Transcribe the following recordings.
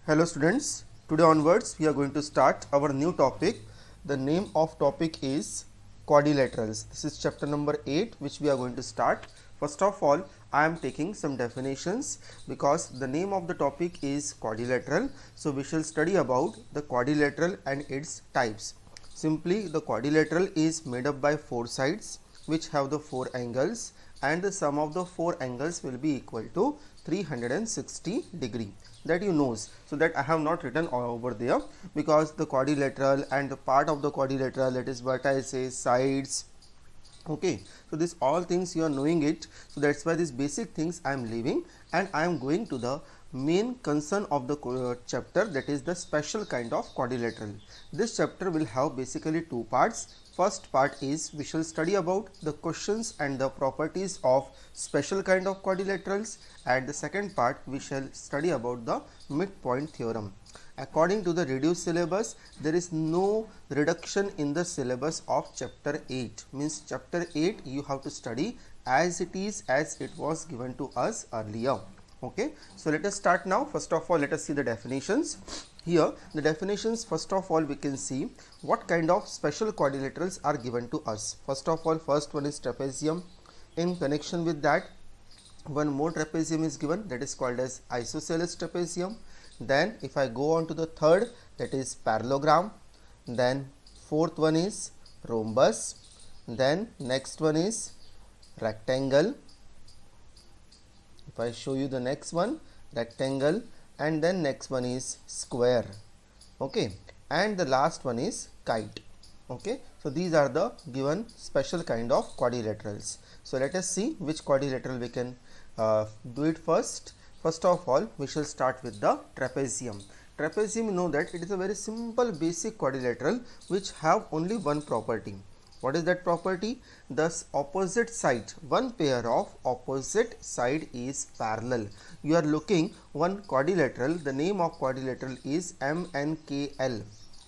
Hello students, today onwards we are going to start our new topic. The name of topic is quadrilaterals. This is chapter number 8 which we are going to start. First of all, I am taking some definitions because the name of the topic is quadrilateral. So we shall study about the quadrilateral and its types. Simply, the quadrilateral is made up by 4 sides which have the 4 angles, and the sum of the 4 angles will be equal to 360 degree. That you knows, so that I have not written over there because the quadrilateral and the part of the quadrilateral, that is vertices, sides. Okay, so this all things you are knowing it, so that's why these basic things I am leaving and I am going to the main concern of the chapter, that is the special kind of quadrilateral. This chapter will have basically 2 parts. First part is we shall study about the questions and the properties of special kind of quadrilaterals, and the second part we shall study about the midpoint theorem. According to the reduced syllabus, there is no reduction in the syllabus of chapter 8. Means chapter 8 you have to study as it is, as it was given to us earlier. Okay, so let us start now. First of all, let us see the definitions. Here the definitions, first of all we can see what kind of special quadrilaterals are given to us. First of all, first one is trapezium. In connection with that, one more trapezium is given, that is called as isosceles trapezium. Then if I go on to the third, that is parallelogram. Then fourth one is rhombus. Then next one is rectangle. If I show you the next one, rectangle, and then next one is square. Okay, and the last one is kite. Okay, so these are the given special kind of quadrilaterals. So let us see which quadrilateral we can do it first. First of all, we shall start with the trapezium. Trapezium, you know that it is a very simple basic quadrilateral which have only one property. What is that property? Thus opposite side, one pair of opposite side is parallel. You are looking one quadrilateral, the name of quadrilateral is MNKL,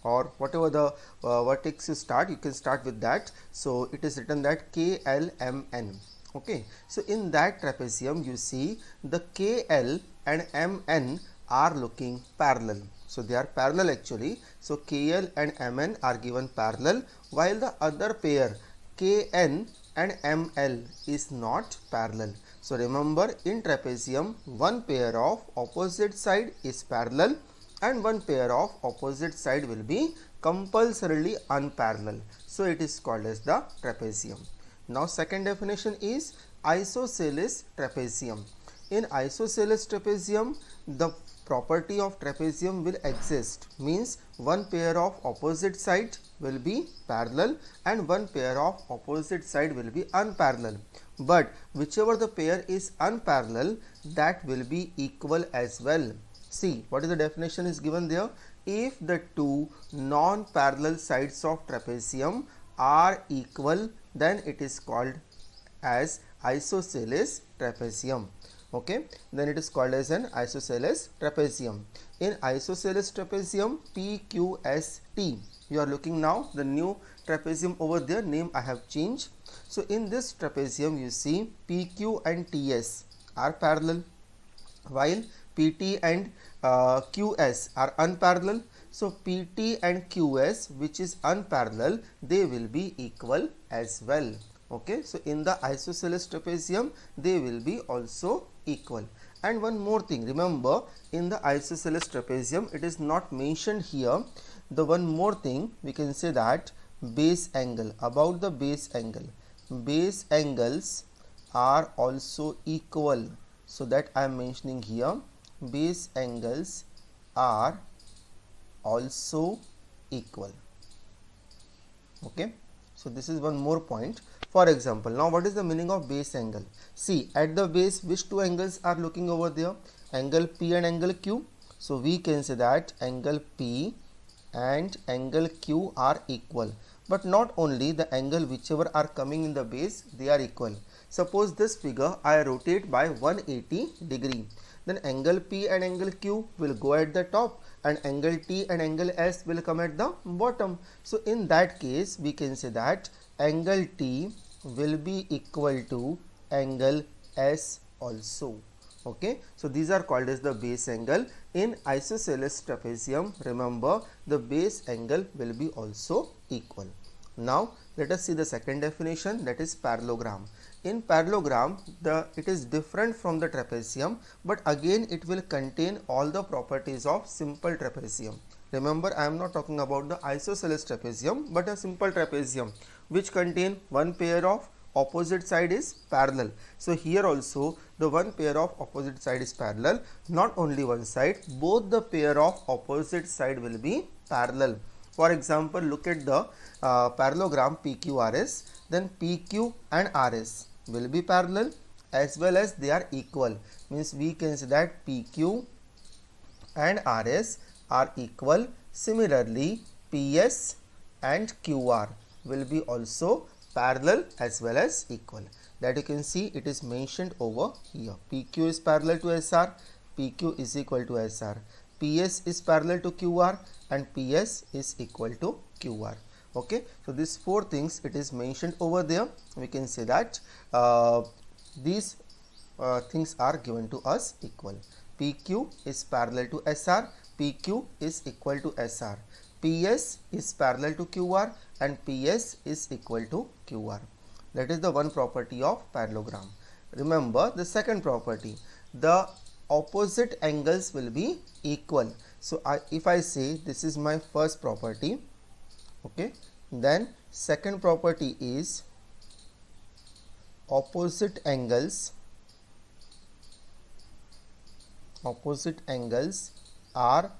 or whatever the vertex you start, you can start with that. So it is written that KLMN. Okay, so in that trapezium you see the KL and MN are looking parallel. So they are parallel actually. So KL and MN are given parallel, while the other pair KN and ML is not parallel. So remember, in trapezium one pair of opposite side is parallel and one pair of opposite side will be compulsorily unparallel. So it is called as the trapezium. Now second definition is isosceles trapezium. In isosceles trapezium, the property of trapezium will exist, means one pair of opposite side will be parallel and one pair of opposite side will be unparallel, but whichever the pair is unparallel, that will be equal as well. See what is the definition is given there. If the two non-parallel sides of trapezium are equal, then it is called as isosceles trapezium. Okay, then it is called as an isosceles trapezium. In isosceles trapezium, PQST, you are looking now the new trapezium over there, name I have changed. So in this trapezium you see PQ and TS are parallel, while PT and QS are unparallel. So PT and QS, which is unparallel, they will be equal as well. Okay, so in the isosceles trapezium they will be also equal. And one more thing, remember, in the isosceles trapezium it is not mentioned here. The one more thing we can say that base angle, about the base angle, base angles are also equal. So that I am mentioning here, base angles are also equal. Okay, so this is one more point. For example, now what is the meaning of base angle? See, at the base which two angles are looking over there? Angle P and angle Q. So we can say that angle P and angle Q are equal. But not only the angle whichever are coming in the base, they are equal. Suppose this figure I rotate by 180 degree. Then angle P and angle Q will go at the top and angle T and angle S will come at the bottom. So in that case we can say that angle T will be equal to angle S also. Okay, so these are called as the base angle. In isosceles trapezium, remember the base angle will be also equal. Now let us see the second definition, that is parallelogram. In parallelogram, it is different from the trapezium, but again it will contain all the properties of simple trapezium. Remember, I am not talking about the isosceles trapezium, but a simple trapezium which contain one pair of opposite side is parallel. So here also the one pair of opposite side is parallel. Not only one side, both the pair of opposite side will be parallel. For example, look at the parallelogram PQRS. Then PQ and RS will be parallel as well as they are equal. Means we can say that PQ and RS are equal. Similarly, PS and QR will be also parallel as well as equal. That you can see it is mentioned over here. PQ is parallel to SR, PQ is equal to SR. PS is parallel to QR and PS is equal to QR. Okay, so these four things it is mentioned over there. We can say that these things are given to us equal. PQ is parallel to SR, PQ is equal to SR. PS is parallel to QR and PS is equal to QR. That is the one property of parallelogram. Remember the second property, the opposite angles will be equal. So if I say this is my first property, okay, then second property is opposite angles are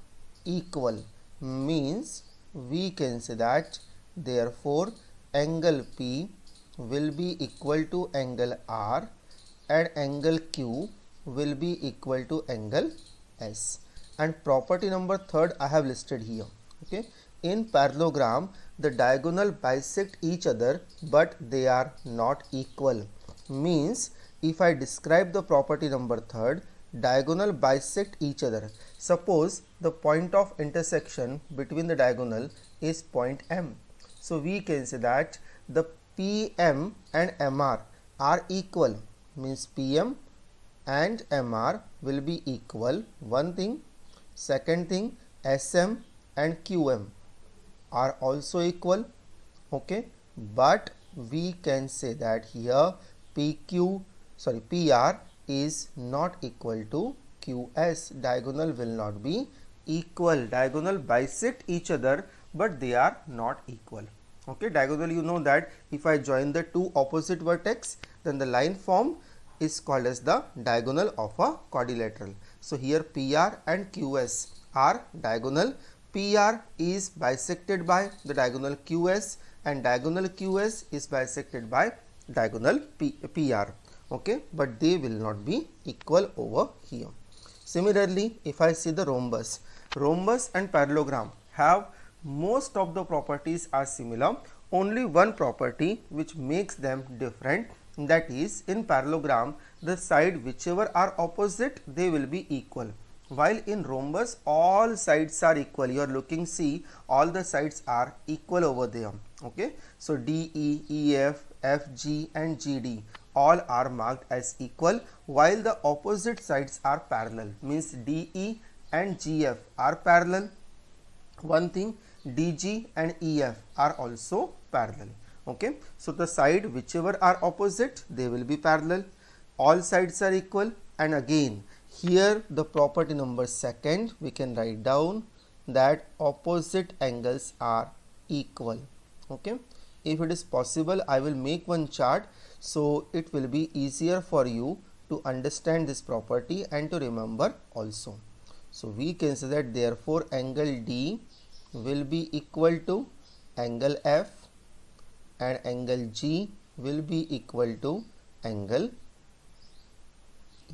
equal. Means we can say that therefore angle P will be equal to angle R and angle Q will be equal to angle S. And property number third I have listed here. Okay, in parallelogram the diagonal bisect each other but they are not equal. Means if I describe the property number third, diagonal bisect each other. Suppose the point of intersection between the diagonal is point M. So we can say that the PM and MR are equal. Means PM and MR will be equal. One thing. Second thing, SM and QM are also equal. Okay, but we can say that here PR is not equal to QS. Diagonal will not be equal. Diagonal bisect each other but they are not equal. Okay, diagonal, you know that if I join the two opposite vertex, then the line formed is called as the diagonal of a quadrilateral. So here PR and QS are diagonal. PR is bisected by the diagonal QS and diagonal QS is bisected by diagonal PR. Okay, but they will not be equal over here. Similarly, if I see the rhombus and parallelogram have most of the properties are similar. Only one property which makes them different, that is in parallelogram the side whichever are opposite they will be equal, while in rhombus all sides are equal. You are looking, see, all the sides are equal over there. Okay, so DE, EF, FG and GD all are marked as equal, while the opposite sides are parallel. Means DE and GF are parallel. One thing, DG and EF are also parallel. Okay, so the side whichever are opposite they will be parallel. All sides are equal. And again here the property number second we can write down that opposite angles are equal. Okay, if it is possible I will make one chart so it will be easier for you to understand this property and to remember also. So we can say that therefore angle D will be equal to angle F and angle G will be equal to angle E.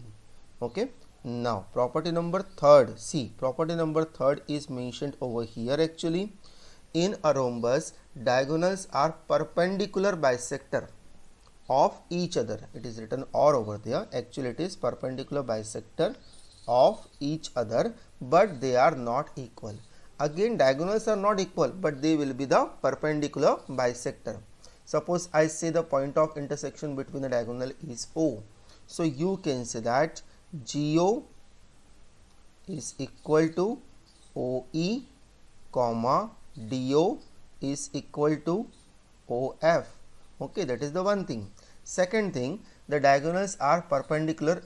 Okay, now property number third, see, property number third is mentioned over here. Actually in a rhombus diagonals are perpendicular bisector of each other. It is written or over there, actually it is perpendicular bisector of each other but they are not equal. Again diagonals are not equal but they will be the perpendicular bisector. Suppose I say the point of intersection between the diagonal is O. So you can say that GO is equal to OE, comma DO is equal to OF. Okay, that is the one thing. Second thing, the diagonals are perpendicular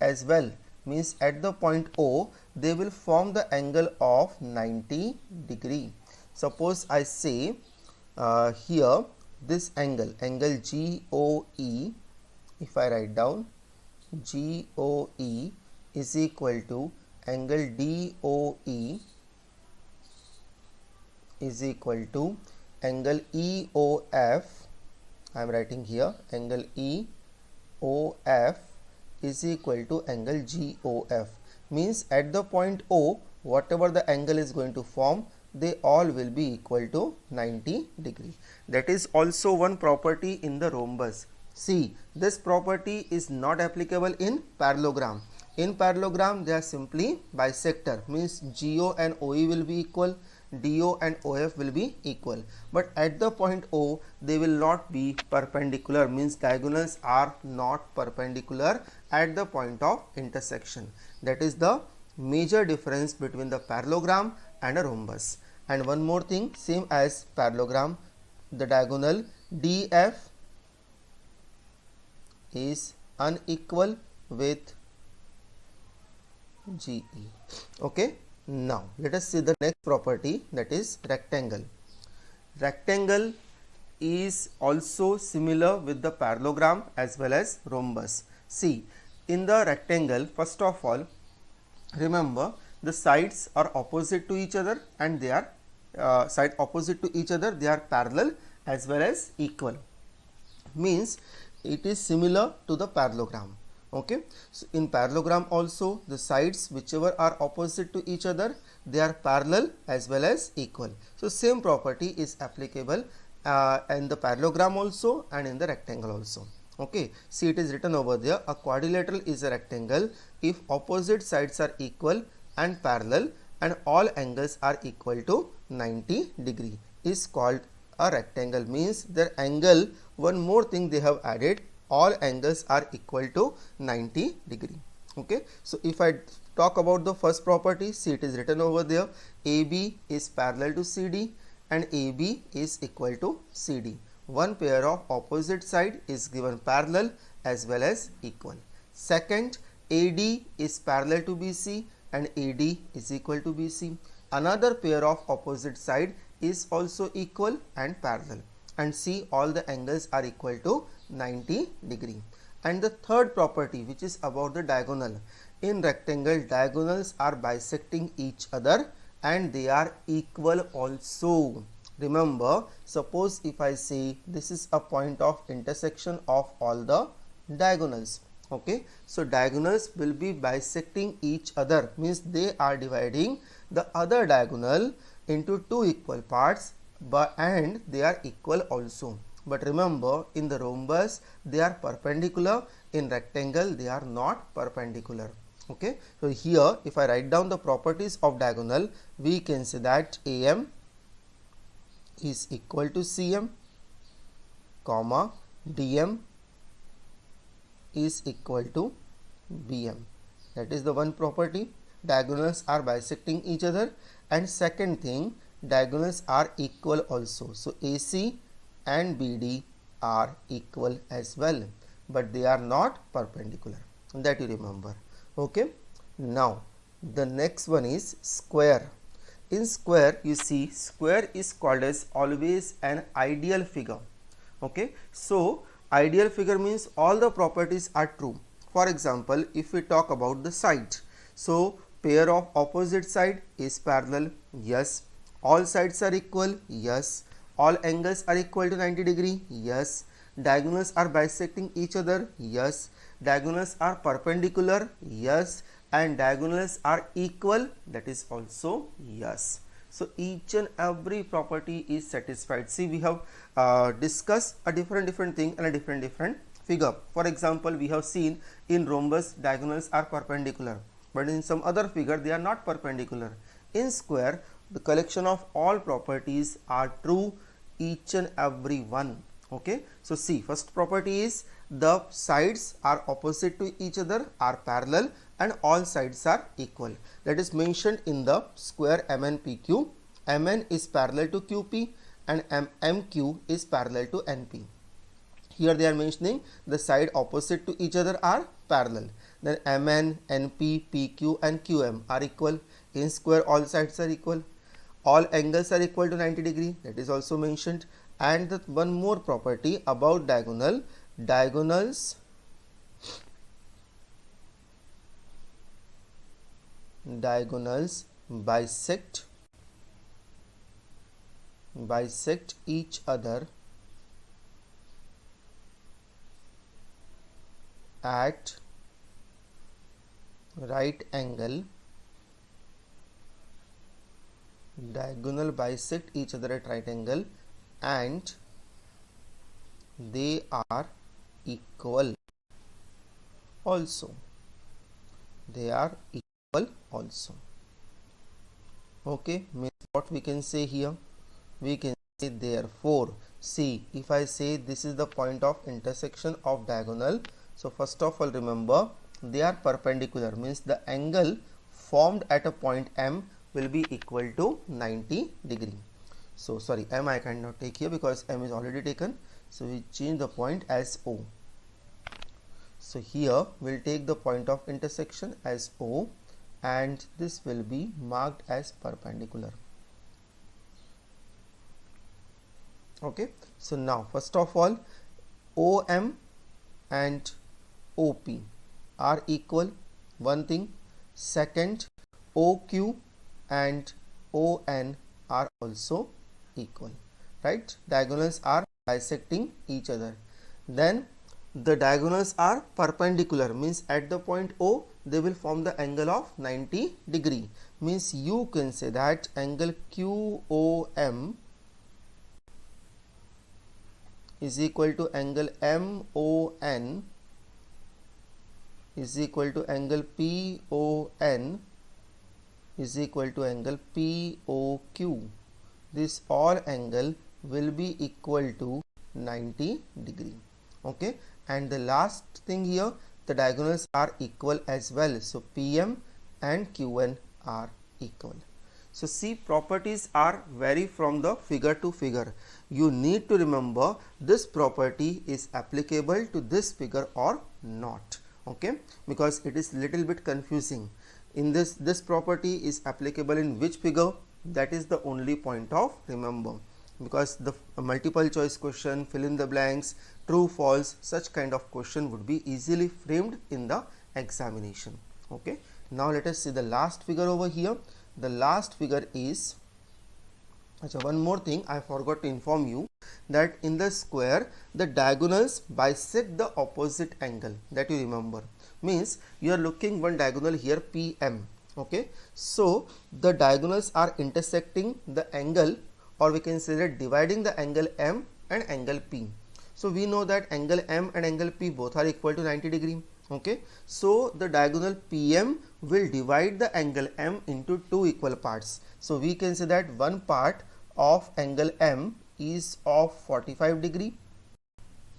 as well, means at the point O they will form the angle of 90 degree. Suppose I say here this angle GOE, if I write down GOE is equal to angle DOE is equal to angle EOF. I am writing here angle EOF is equal to angle GOF, means at the point O whatever the angle is going to form, they all will be equal to 90 degree. That is also one property in the rhombus. See, this property is not applicable in parallelogram. In parallelogram they are simply bisector, means GO and OE will be equal, DO and OF will be equal, but at the point O they will not be perpendicular, means diagonals are not perpendicular at the point of intersection. That is the major difference between the parallelogram and a rhombus. And one more thing, same as parallelogram, the diagonal DF is unequal with GE. Okay, now let us see the next property, that is rectangle. Rectangle is also similar with the parallelogram as well as rhombus. See, in the rectangle, first of all, remember the sides are opposite to each other and they are they are parallel as well as equal, means it is similar to the parallelogram. Okay, so in parallelogram also the sides whichever are opposite to each other, they are parallel as well as equal. So same property is applicable in the parallelogram also and in the rectangle also. Okay, see, it is written over there, a quadrilateral is a rectangle if opposite sides are equal and parallel and all angles are equal to 90 degree is called a rectangle, means their angle, one more thing they have added, all angles are equal to 90 degree. Okay, so if I talk about the first property, see, it is written over there, AB is parallel to CD and AB is equal to CD. One pair of opposite side is given parallel as well as equal. Second, AD is parallel to BC and AD is equal to BC. Another pair of opposite side is also equal and parallel, and see, all the angles are equal to 90 degree. And the third property, which is about the diagonal, in rectangle diagonals are bisecting each other and they are equal also. Remember, suppose if I say this is a point of intersection of all the diagonals. Okay, so diagonals will be bisecting each other, means they are dividing the other diagonal into two equal parts, and they are equal also. But remember, in the rhombus they are perpendicular, in rectangle they are not perpendicular. Okay, so here if I write down the properties of diagonal, we can say that AM is equal to CM, comma DM is equal to BM. That is the one property, diagonals are bisecting each other. And second thing, diagonals are equal also. So AC and BD are equal as well, but they are not perpendicular, that you remember. Okay, now the next one is square. In square, you see, square is called as always an ideal figure. Okay, so ideal figure means all the properties are true. For example, if we talk about the side, so pair of opposite side is parallel, yes. All sides are equal, yes. All angles are equal to 90 degree, yes. Diagonals are bisecting each other, yes. Diagonals are perpendicular, yes. And diagonals are equal, that is also yes. So each and every property is satisfied. See, we have discussed a different thing and a different figure. For example, we have seen in rhombus diagonals are perpendicular, but in some other figure they are not perpendicular. In square, the collection of all properties are true, each and every one. Okay, so see, first property is the sides are opposite to each other, are parallel, and all sides are equal. That is mentioned in the square MNPQ. MN is parallel to QP and MQ is parallel to NP. Here they are mentioning the side opposite to each other are parallel. Then MN, NP, PQ and QM are equal. In square all sides are equal. All angles are equal to 90 degree. That is also mentioned. And the one more property about diagonal, diagonals bisect each other at right angle. Diagonal bisect each other at right angle and they are equal also. They are equal also. Okay, means what we can say here? We can say therefore, see, if I say this is the point of intersection of diagonal, so first of all remember they are perpendicular, means the angle formed at a point M will be equal to 90 degree. So sorry, M I cannot take here because M is already taken. So we change the point as O. So here we'll take the point of intersection as O and this will be marked as perpendicular. Okay, so now first of all OM and OP are equal, one thing. Second, OQ and ON are also equal, right? Diagonals are bisecting each other. Then the diagonals are perpendicular, means at the point O they will form the angle of 90 degree, means you can say that angle QOM is equal to angle MON is equal to angle PON is equal to angle POQ. This all angle will be equal to 90 degree. Okay, and the last thing here, the diagonals are equal as well. So PM and QN are equal. So see, properties are vary from the figure to figure. You need to remember this property is applicable to this figure or not. Okay, because it is little bit confusing. In this property is applicable in which figure, that is the only point of remember, because the multiple choice question, fill in the blanks, true false, such kind of question would be easily framed in the examination. Okay, now let us see the last figure over here. The last figure is, one more thing I forgot to inform you, that in the square the diagonals bisect the opposite angle, that you remember, means you are looking one diagonal here PM. Okay, so the diagonals are intersecting the angle, or we can say that dividing the angle M and angle P. So we know that angle M and angle P both are equal to 90 degree. Okay, so the diagonal PM will divide the angle M into two equal parts. So we can say that one part of angle M is of 45 degree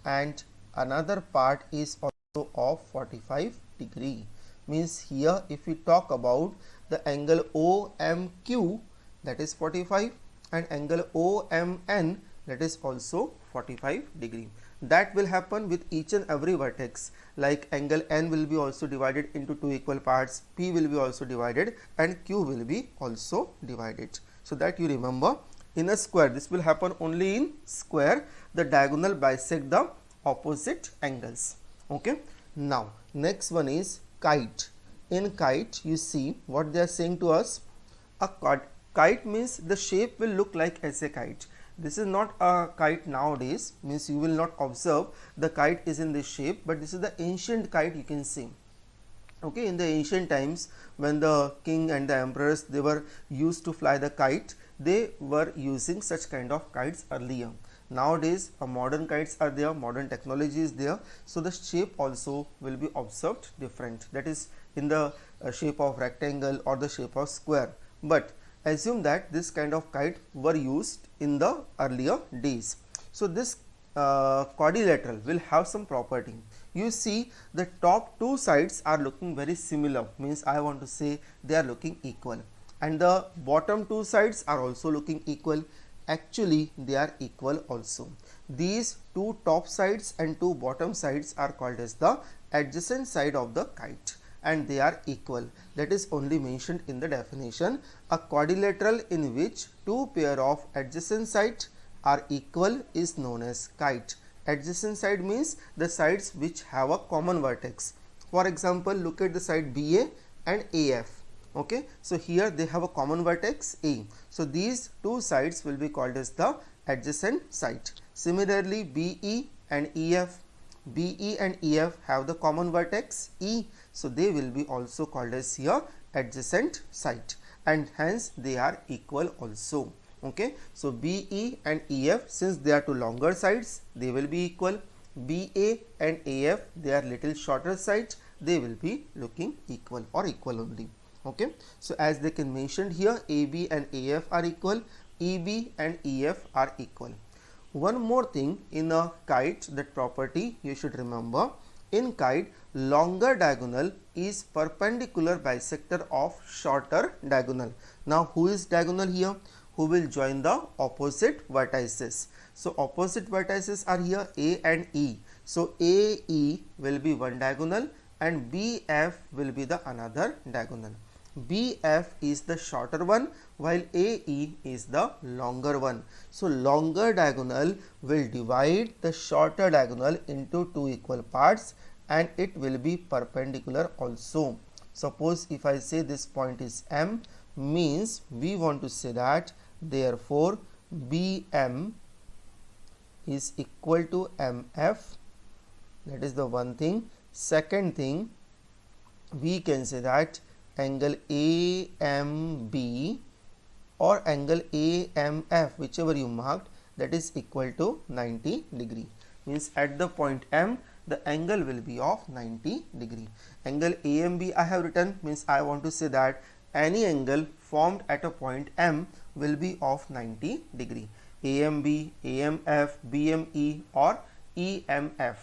and another part is also of 45 degree. Means here if we talk about the angle OMQ, that is 45, and angle OMN, that is also 45 degree. That will happen with each and every vertex, like angle N will be also divided into two equal parts, P will be also divided and Q will be also divided. So that you remember, in a square this will happen only in square, the diagonal bisect the opposite angles. Okay, now next one is kite. In kite you see what they are saying to us, a kite means the shape will look like as a kite. This is not a kite nowadays, means you will not observe the kite is in this shape, but this is the ancient kite you can see. Okay, in the ancient times when the king and the emperors they were used to fly the kite, they were using such kind of kites earlier. Nowadays modern kites are there, modern technology is there, so the shape also will be observed different, that is in the shape of rectangle or the shape of square. But assume that this kind of kite were used in the earlier days. So this quadrilateral will have some property. You see the top two sides are looking very similar, means I want to say they are looking equal, and the bottom two sides are also looking equal. Actually they are equal also. These two top sides and two bottom sides are called as the adjacent side of the kite, and they are equal. That is only mentioned in the definition. A quadrilateral in which two pair of adjacent sides are equal is known as kite. Adjacent side means the sides which have a common vertex. For example, look at the side BA and AF. Okay, so here they have a common vertex A. So these two sides will be called as the adjacent side. Similarly, BE and EF. BE and EF have the common vertex E. So they will be also called as here adjacent side, and hence they are equal also. Okay, so BE and EF, since they are two longer sides, they will be equal. BA and AF, they are little shorter sides, they will be looking equal or equal only. Okay, so as they can mention here, AB and AF are equal, EB and EF are equal. One more thing in a kite, that property you should remember. In kite, longer diagonal is perpendicular bisector of shorter diagonal. Now who is diagonal here? Who will join the opposite vertices? So opposite vertices are here A and E. So AE will be one diagonal and BF will be the another diagonal. BF is the shorter one while AE is the longer one. So longer diagonal will divide the shorter diagonal into two equal parts, and it will be perpendicular also. Suppose if I say this point is M, means we want to say that therefore BM is equal to MF. That is the one thing. Second thing, we can say that angle AMB or angle AMF, whichever you marked, that is equal to 90 degree. Means at the point M, the angle will be of 90 degree. Angle AMB I have written, means I want to say that any angle formed at a point M will be of 90 degree. AMB, AMF, BME or EMF,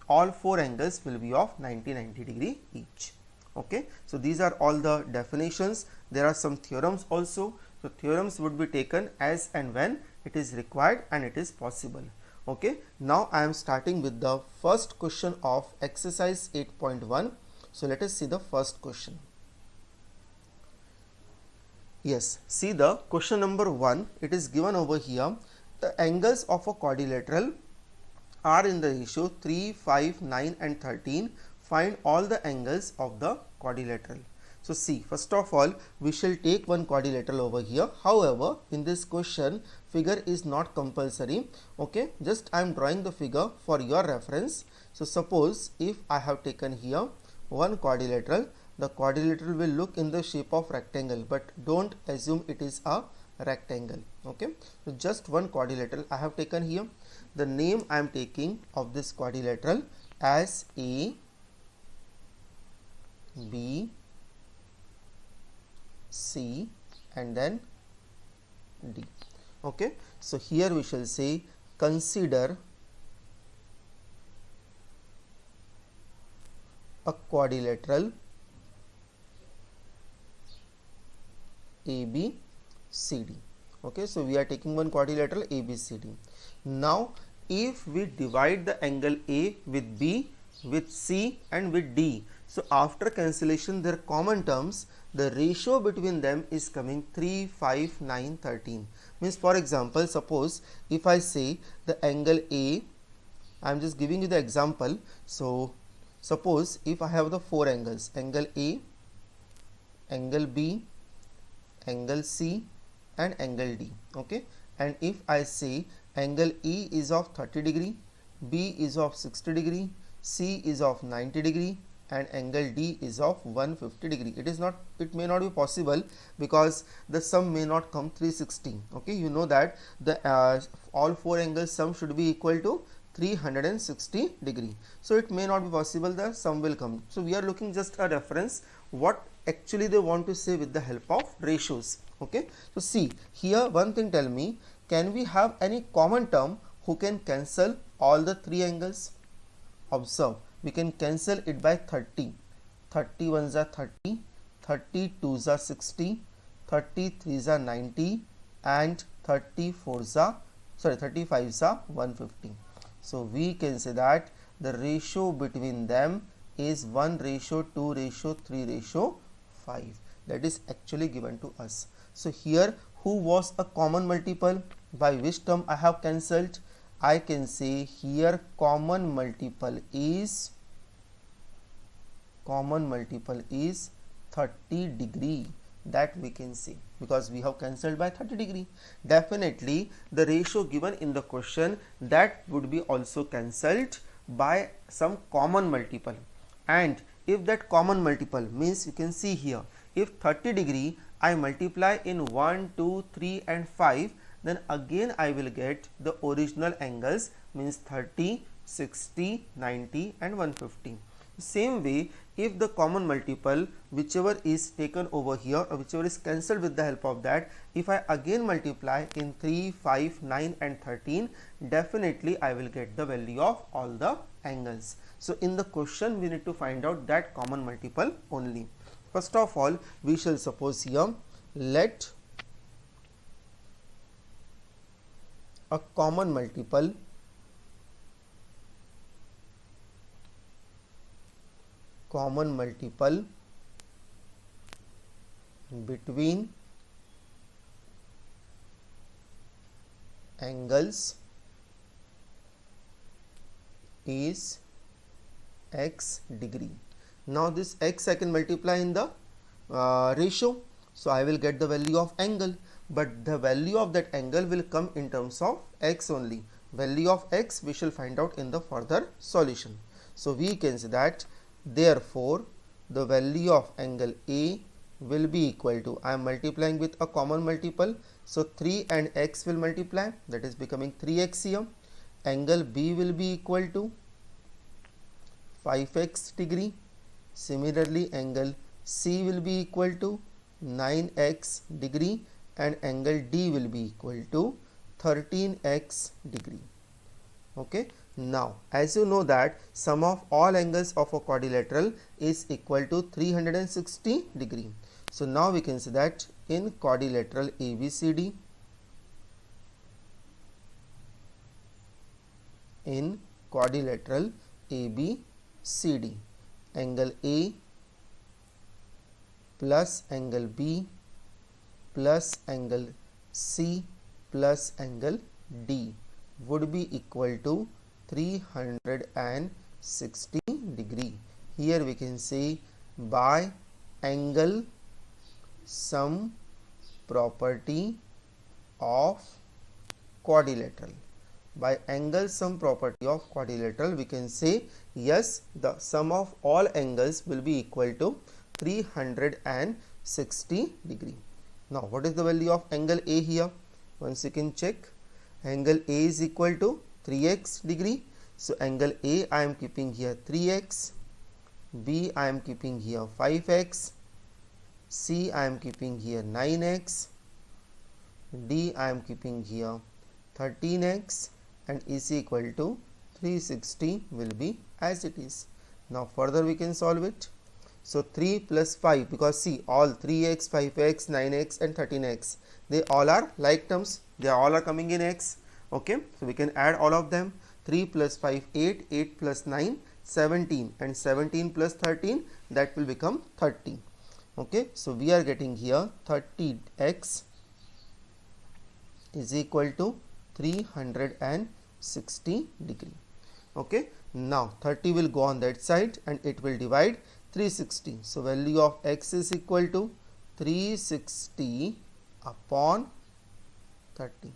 all four angles will be of 90 degree each. Okay, so these are all the definitions. There are some theorems also. So theorems would be taken as and when it is required and it is possible. Okay, now I am starting with the first question of exercise 8.1. So let us see the first question. Yes, see the question number 1. It is given over here. The angles of a quadrilateral are in the ratio 3, 5, 9 and 13. Find all the angles of the quadrilateral. So see, first of all, we shall take one quadrilateral over here. However, in this question, figure is not compulsory. Okay, just I am drawing the figure for your reference. So suppose if I have taken here one quadrilateral, the quadrilateral will look in the shape of rectangle, but don't assume it is a rectangle. Okay, so just one quadrilateral I have taken here. The name I am taking of this quadrilateral as A, B, C and then D. Okay, so here we shall say consider a quadrilateral ABCD. Okay, so we are taking one quadrilateral ABCD. Now if we divide the angle A with B, with C and with D, so after cancellation their common terms, the ratio between them is coming 3, 5, 9, 13. Means for example, suppose if I say the angle A, I am just giving you the example. So suppose if I have the four angles, angle A, angle B, angle C and angle D. Okay, and if I say angle E is of 30 degree, B is of 60 degree, C is of 90 degree and angle D is of 150 degree. It may not be possible because the sum may not come 360. Okay, you know that the all four angles sum should be equal to 360 degree. So it may not be possible, the sum will come. So we are looking just a reference what actually they want to say with the help of ratios. Okay, so see here one thing, tell me, can we have any common term who can cancel all the three angles. Observe, we can cancel it by 30. 30 ones are 30, 32s are 60, 33s are 90, and 35s are 150. So we can say that the ratio between them is 1:2:3:5. That is actually given to us. So here, who was a common multiple? By which term I have cancelled? I can say here common multiple is 30 degree. That we can say, because we have cancelled by 30 degree. Definitely the ratio given in the question, that would be also cancelled by some common multiple. And if that common multiple means, you can see here, if 30 degree I multiply in 1, 2, 3 and 5, then again I will get the original angles, means 30, 60, 90 and 150. Same way, if the common multiple whichever is taken over here or whichever is cancelled with the help of that, if I again multiply in 3, 5, 9 and 13, definitely I will get the value of all the angles. So in the question we need to find out that common multiple only. First of all, we shall suppose here, let a common multiple between angles is x degree. Now this x I can multiply in the ratio, so I will get the value of angle, but the value of that angle will come in terms of x only. Value of x we shall find out in the further solution. So we can say that therefore the value of angle A will be equal to, I am multiplying with a common multiple, so 3 and x will multiply, that is becoming 3x here. Angle B will be equal to 5x degree. Similarly, angle C will be equal to 9x degree and angle D will be equal to 13x degree. Okay. Now, as you know that sum of all angles of a quadrilateral is equal to 360 degree. So now we can say that in quadrilateral ABCD, angle A plus angle B plus angle C plus angle D would be equal to 360 degree. Here we can say by angle sum property of quadrilateral. By angle sum property of quadrilateral, we can say yes, the sum of all angles will be equal to 360 degree. Now what is the value of angle A here? Once you can check, angle A is equal to 3x degree. So angle A I am keeping here 3x, B I am keeping here 5x, C I am keeping here 9x, D I am keeping here 13x, and is equal to 360 will be as it is. Now further we can solve it. So 3 plus 5, because see all 3x, 5x, 9x and 13x, they all are like terms, they all are coming in x. Okay, so we can add all of them. 3 plus 5, 8, 8 plus 9, 17, and 17 plus 13, that will become 30. Okay, so we are getting here 30x is equal to 360 degree. Okay, now 30 will go on that side and it will divide 360. So value of x is equal to 360 upon 30.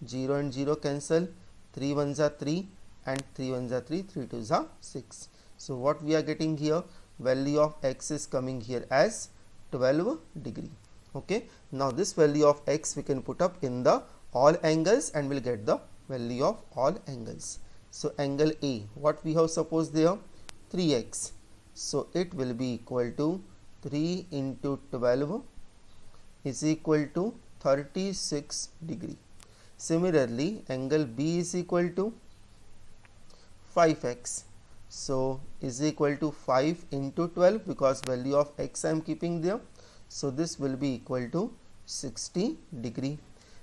0 and 0 cancel, 3 ones are 3 and 3 ones are 3, 3 twos are 6. So what we are getting here, value of x is coming here as 12 degree. Okay, now this value of x we can put up in the all angles and we'll get the value of all angles. So angle A, what we have supposed there, 3x. So it will be equal to 3 into 12 is equal to 36 degree. Similarly, angle B is equal to 5x. So is equal to 5 into 12 because value of x I am keeping there. So this will be equal to 60 degree.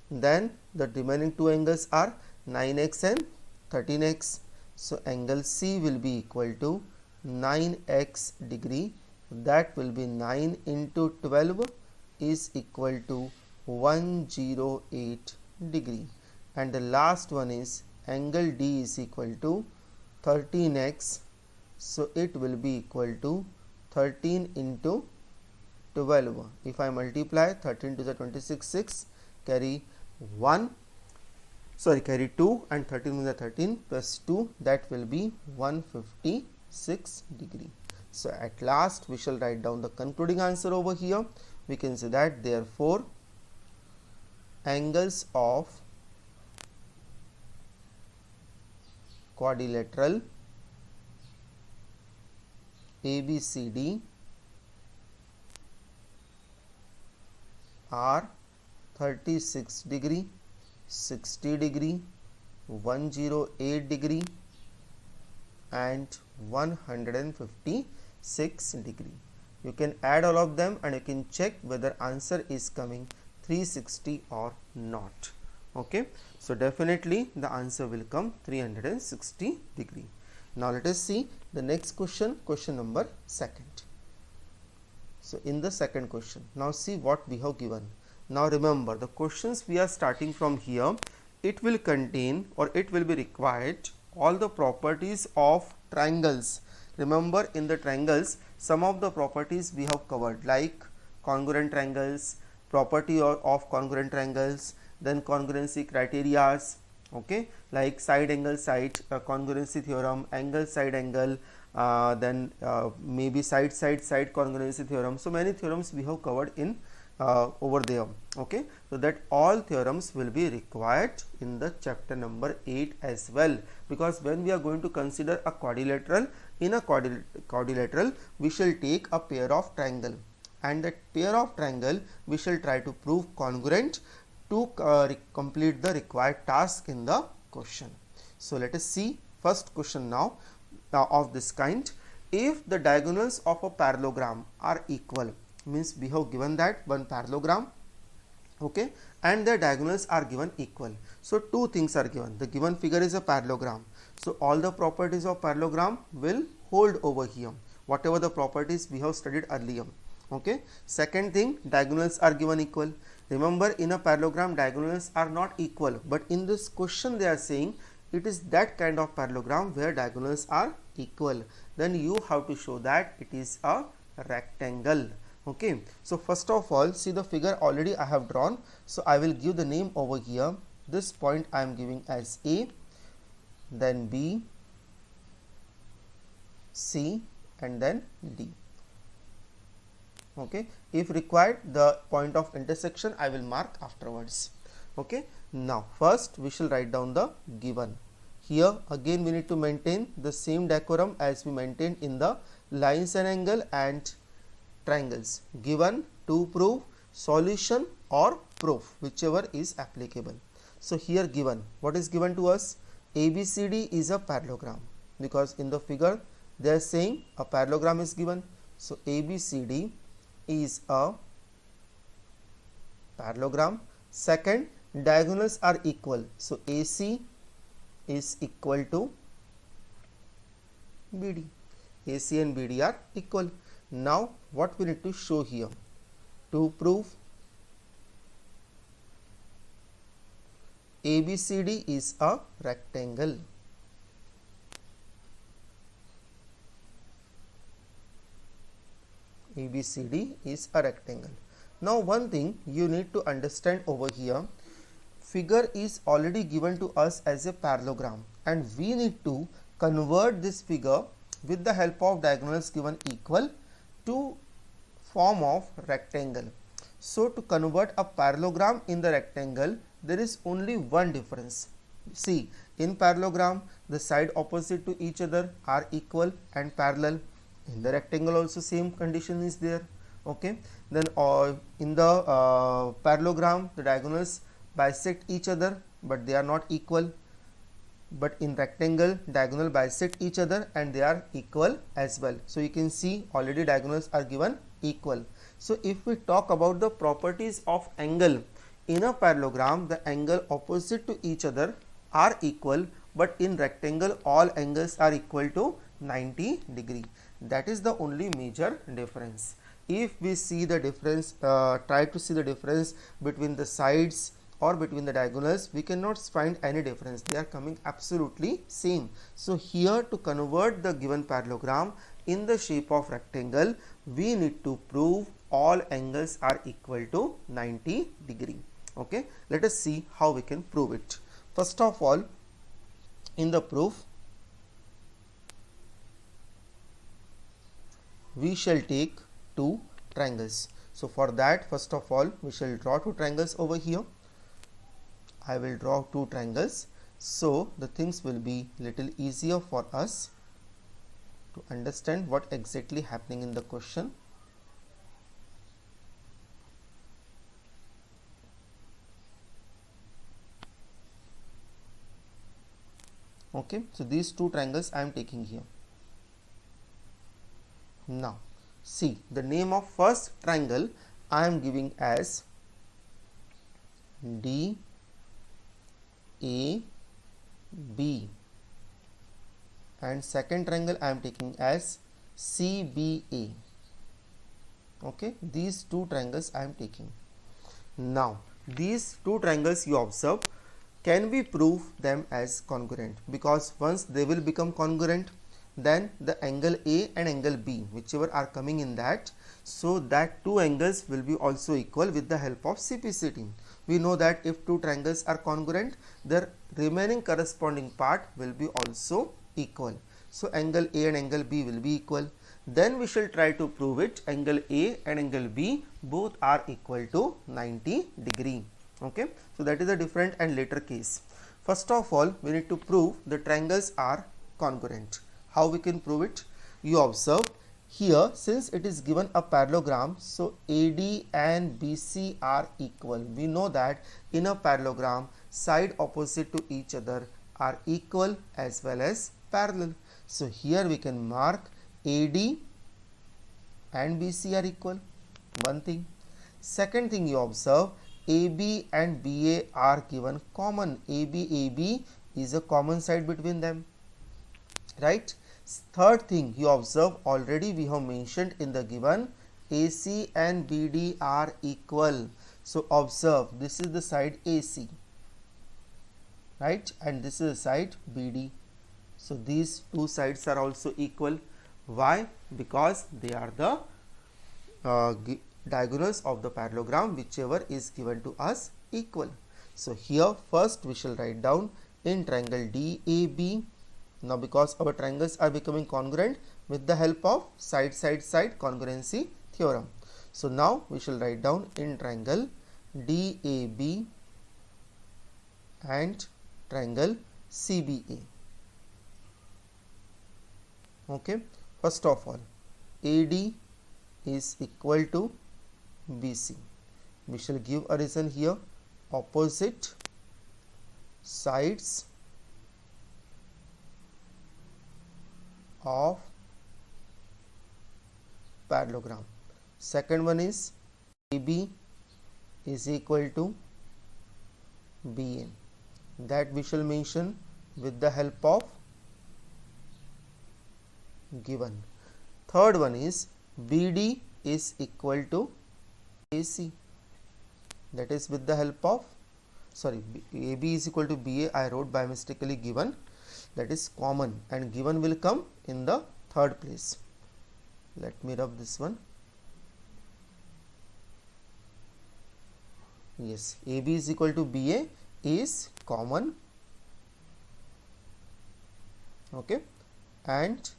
Then the remaining two angles are 9x and 13x. So angle C will be equal to 9x degree. That will be 9 into 12 is equal to 108 degree. And the last one is angle D is equal to 13x. So it will be equal to 13 into 12. If I multiply 13 to the 26, 6, carry 2 and 13 to the 13 plus 2, that will be 156 degree. So at last we shall write down the concluding answer over here. We can say that therefore angles of quadrilateral ABCD are 36 degree, 60 degree, 108 degree and 156 degree. You can add all of them and you can check whether answer is coming 360 or not. Okay, so definitely the answer will come 360 degree. Now let us see the next question, question number 2. So in the second question, now see what we have given. Now remember, the questions we are starting from here, it will contain or it will be required all the properties of triangles. Remember, in the triangles some of the properties we have covered, like congruent triangles, property of congruent triangles, then congruency criteria, okay, like side angle side congruency theorem, angle side angle, then maybe side congruency theorem. So many theorems we have covered in over there. Okay, so that all theorems will be required in the chapter number 8 as well, because when we are going to consider a quadrilateral, in a quadrilateral we shall take a pair of triangle, and that pair of triangle we shall try to prove congruent to complete the required task in the question. So let us see first question now of this kind. If the diagonals of a parallelogram are equal, means we have given that one parallelogram, okay, and the diagonals are given equal. So two things are given. The given figure is a parallelogram, so all the properties of parallelogram will hold over here, whatever the properties we have studied earlier. Okay, second thing, diagonals are given equal. Remember, in a parallelogram diagonals are not equal, but in this question they are saying it is that kind of parallelogram where diagonals are equal. Then you have to show that it is a rectangle. Okay, so first of all, see the figure already I have drawn, so I will give the name over here. This point I am giving as A, then B, C and then D. Okay, if required the point of intersection I will mark afterwards. Okay, now first we shall write down the given. Here again we need to maintain the same decorum as we maintained in the lines and angle and triangles. Given, to prove, solution or proof, whichever is applicable. So here given, what is given to us? ABCD is a parallelogram, because in the figure they are saying a parallelogram is given. So ABCD is a parallelogram. Second, diagonals are equal, so AC is equal to BD. AC and BD are equal. Now what we need to show here? To prove ABCD is a rectangle. ABCD is a rectangle. Now one thing you need to understand over here, figure is already given to us as a parallelogram and we need to convert this figure with the help of diagonals given equal to form of rectangle. So to convert a parallelogram in the rectangle, there is only one difference. See, in parallelogram the side opposite to each other are equal and parallel. In the rectangle also same condition is there. Okay, then in the parallelogram the diagonals bisect each other but they are not equal. but in rectangle diagonal bisect each other and they are equal as well. So you can see already diagonals are given equal. So if we talk about the properties of angle in a parallelogram, the angle opposite to each other are equal, but in rectangle all angles are equal to 90 degree. That is the only major difference. If we see the difference, try to see the difference between the sides or between the diagonals, we cannot find any difference. They are coming absolutely same. So here to convert the given parallelogram in the shape of rectangle, we need to prove all angles are equal to 90 degree. Okay, let us see how we can prove it. First of all, in the proof, we shall take two triangles. So for that, first of all, we shall draw two triangles over here. I will draw two triangles, so the things will be little easier for us to understand what exactly happening in the question. Okay, so these two triangles I am taking here. Now see, the name of first triangle I am giving as DAB, and second triangle I am taking as CBA. Okay, these two triangles I am taking. Now these two triangles, you observe, can we prove them as congruent? Because once they will become congruent, then the angle A and angle B, whichever are coming in that, so that two angles will be also equal with the help of CPCT. We know that if two triangles are congruent, their remaining corresponding part will be also equal. So angle A and angle B will be equal. Then we shall try to prove it. Angle A and angle B both are equal to 90 degree. Okay, so that is a different and later case. First of all, we need to prove the triangles are congruent. How we can prove it? You observe here, since it is given a parallelogram, so AD and BC are equal. We know that in a parallelogram, side opposite to each other are equal as well as parallel. So here we can mark AD and BC are equal. One thing. Second thing, you observe AB and BA are given common. AB is a common side between them, right? Third thing, you observe, already we have mentioned in the given, AC and BD are equal. So observe, this is the side AC, right, and this is the side BD. So these two sides are also equal. Why? Because they are the diagonals of the parallelogram, whichever is given to us equal. So here first we shall write down in triangle DAB. Now because our triangles are becoming congruent with the help of side congruency theorem. So now we shall write down in triangle DAB and triangle CBA. Okay, first of all, AD is equal to BC. We shall give a reason here: opposite sides of parallelogram. Second one is AB is equal to BA. That we shall mention with the help of given. Third one is BD is equal to AC. That is with the help of, sorry, AB is equal to BA, I wrote by mistakenly given. That is common, and given will come in the third place. Let me rub this one. Yes, AB is equal to BA is common. Okay, and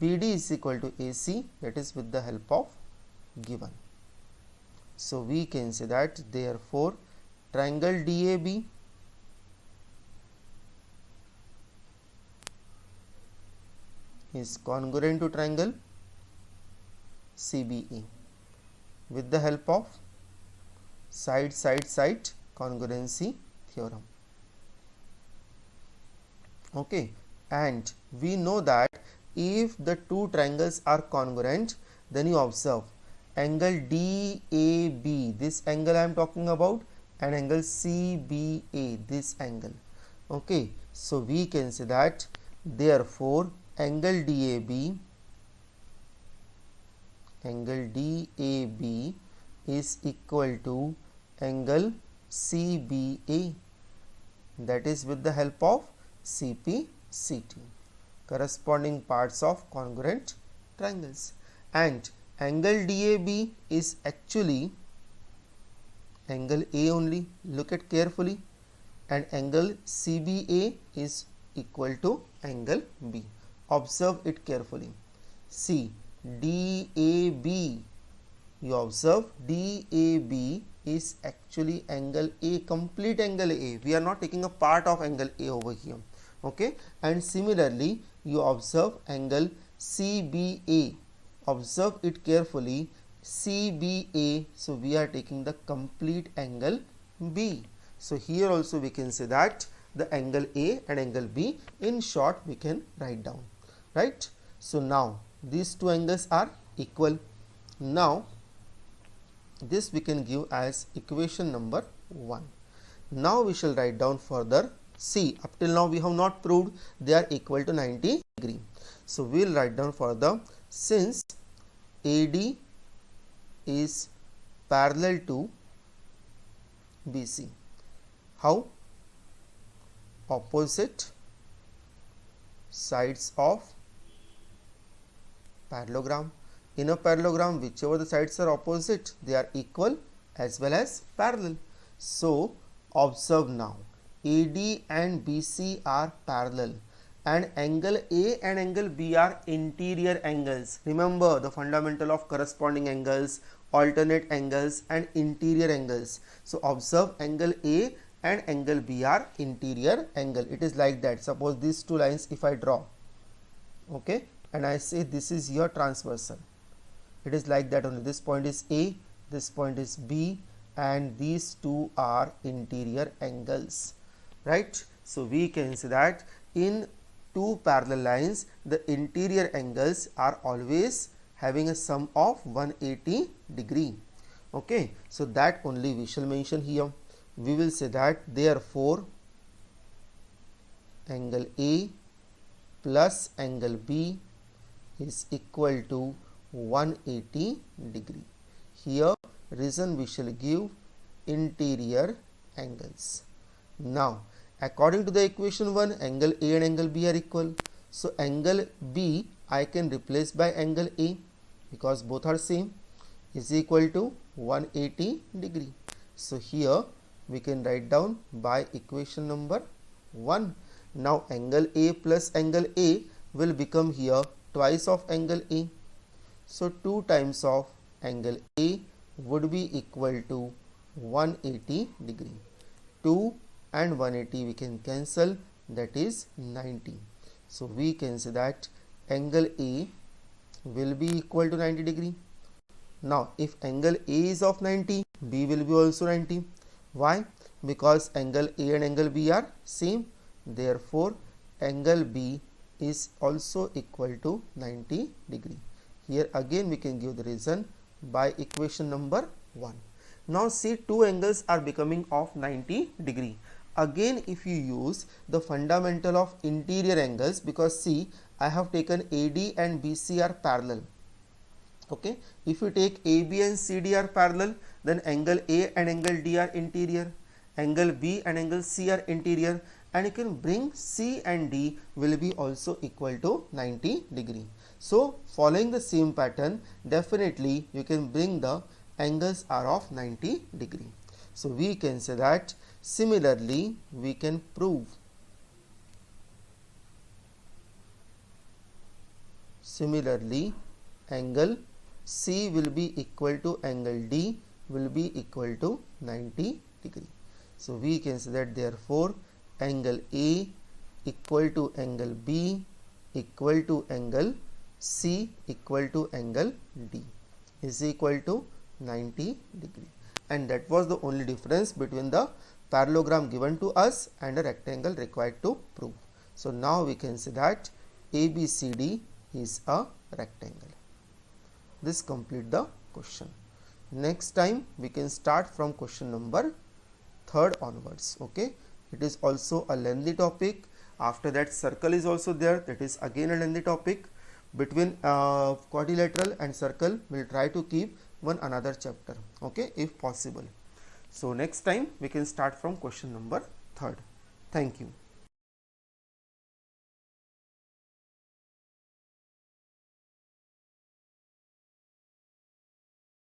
BD is equal to AC, that is with the help of given. So we can say that therefore triangle DAB is congruent to triangle CBE with the help of side congruency theorem. Okay, and we know that if the two triangles are congruent, then you observe angle DAB, this angle I am talking about, and angle CBA, this angle. Okay, so we can say that therefore angle DAB is equal to angle CBA, that is with the help of CP/CT, corresponding parts of congruent triangles. And angle DAB is actually angle A only, look at carefully, and angle CBA is equal to angle B. Observe it carefully. See, DAB, you observe DAB is actually angle A, complete angle A. We are not taking a part of angle A over here. Okay, and similarly you observe angle CBA, observe it carefully, CBA, so we are taking the complete angle B. So here also we can say that the angle A and angle B, in short we can write down, right? So now these two angles are equal. Now this we can give as equation number 1. Now we shall write down further. See, up till now we have not proved they are equal to 90 degree. So we will write down further, since AD is parallel to BC. How? Opposite sides of parallelogram. In a parallelogram, whichever the sides are opposite, they are equal as well as parallel. So observe now, AD and BC are parallel, and angle A and angle B are interior angles. Remember the fundamental of corresponding angles, alternate angles and interior angles. So observe, angle A and angle B are interior angle. It is like that. Suppose these two lines if I draw, okay, and I say this is your transversal, it is like that only. This point is A, this point is B, and these two are interior angles, right? So we can say that in two parallel lines, the interior angles are always having a sum of 180 degree. Okay, so that only we shall mention here. We will say that therefore angle A plus angle B is equal to 180 degree. Here reason we shall give interior angles. Now according to the equation 1, angle A and angle B are equal. So angle B I can replace by angle A because both are same, is equal to 180 degree. So here we can write down by equation number 1. Now angle A plus angle A will become here twice of angle A. So 2 times of angle A would be equal to 180 degree. 2 and 180 we can cancel, that is 90. So we can say that angle A will be equal to 90 degree. Now if angle A is of 90, B will be also 90. Why? Because angle A and angle B are same. Therefore angle B is also equal to 90 degree. Here again we can give the reason by equation number 1. Now see, two angles are becoming of 90 degree. Again if you use the fundamental of interior angles, because see, I have taken AD and BC are parallel. Okay, if you take AB and CD are parallel, then angle A and angle D are interior, angle B and angle C are interior, and you can bring C and D will be also equal to 90 degree. So following the same pattern, definitely you can bring the angles are of 90 degree. So we can say that similarly we can prove angle C will be equal to angle D will be equal to 90 degree. So we can say that therefore angle A equal to angle B equal to angle C equal to angle D is equal to 90 degree. And that was the only difference between the parallelogram given to us and a rectangle required to prove. So now we can say that ABCD is a rectangle. This complete the question. Next time we can start from question number 3rd onwards. Okay, it is also a lengthy topic. After that, circle is also there, that is again a lengthy topic. Between quadrilateral and circle we will try to keep one another chapter, okay, if possible. So next time we can start from question number 3rd. Thank you.